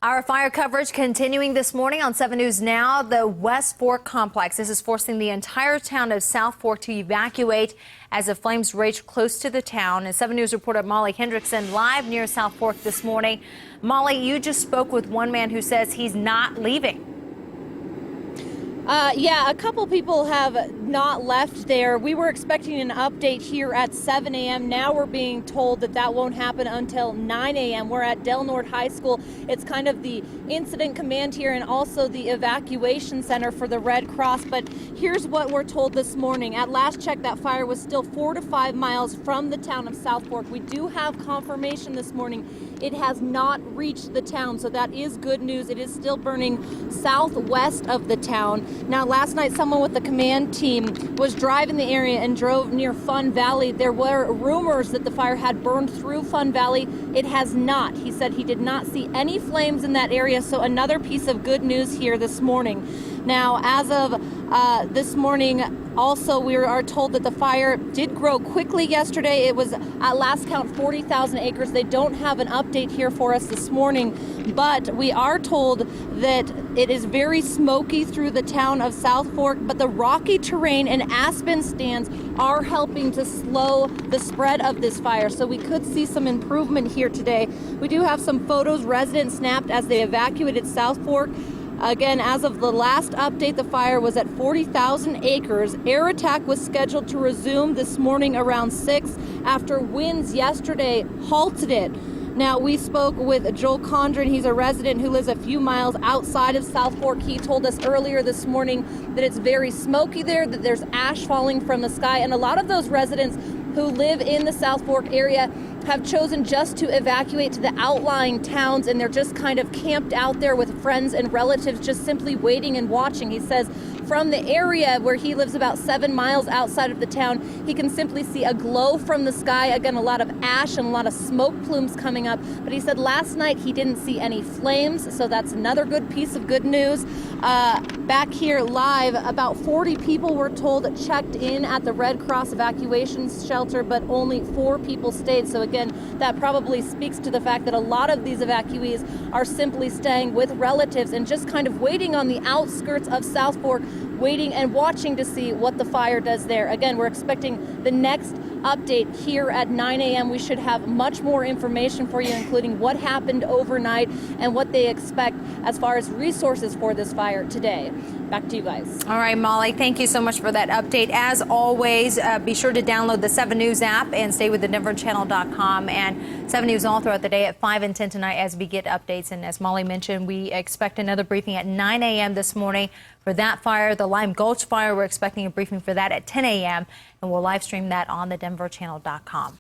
Our fire coverage continuing this morning on 7 News Now. The West Fork complex. This is forcing the entire town of South Fork to evacuate as the flames rage close to the town. And 7 News reporter Molly Hendrickson live near South Fork this morning. Molly, you just spoke with one man who says he's not leaving. Yeah, a couple people have not left there. We were expecting an update here at 7 a.m. Now we're being told that that won't happen until 9 a.m. We're at Del Norte High School. It's kind of the incident command here and also the evacuation center for the Red Cross. But here's what we're told this morning. At last check, that fire was still 4 to 5 miles from the town of South Fork. We do have confirmation this morning it has not reached the town, so that is good news. It is still burning southwest of the town. Now, last night, someone with the command team was driving the area and drove near Fun Valley. There were rumors that the fire had burned through Fun Valley. It has not. He said he did not see any flames in that area, so another piece of good news here this morning. Now, as of this morning, also, we are told that the fire did grow quickly yesterday. It was, at last count, 40,000 acres. They don't have an update here for us this morning, but we are told that it is very smoky through the town of South Fork, but the rocky terrain and aspen stands are helping to slow the spread of this fire. So we could see some improvement here today. We do have some photos residents snapped as they evacuated South Fork. Again, as of the last update, the fire was at 40,000 acres. Air attack was scheduled to resume this morning around 6 after winds yesterday halted it. Now, we spoke with Joel Condren. He's a resident who lives a few miles outside of South Fork. He told us earlier this morning that it's very smoky there, that there's ash falling from the sky, and a lot of those residents who live in the South Fork area have chosen just to evacuate to the outlying towns, and they're just kind of camped out there with friends and relatives, just simply waiting and watching. He says from the area where he lives about 7 miles outside of the town, he can simply see a glow from the sky. Again, a lot of ash and a lot of smoke plumes coming up. But he said last night he didn't see any flames, so that's another good piece of good news. Back here live, about 40 people were told checked in at the Red Cross evacuation shelter, but only 4 people stayed. So again, that probably speaks to the fact that a lot of these evacuees are simply staying with relatives and just kind of waiting on the outskirts of South Fork, waiting and watching to see what the fire does there. Again, we're expecting the next update here at 9 a.m. We should have much more information for you, including what happened overnight and what they expect as far as resources for this fire today. Back to you guys. All right, Molly, thank you so much for that update. As always, be sure to download the 7 News app and stay with the denverchannel.com and 7 News all throughout the day at 5 and 10 tonight as we get updates. And as Molly mentioned, we expect another briefing at 9 a.m. this morning for that fire, the Lime Gulch fire. We're expecting a briefing for that at 10 a.m. and we'll live stream that on the denverchannel.com.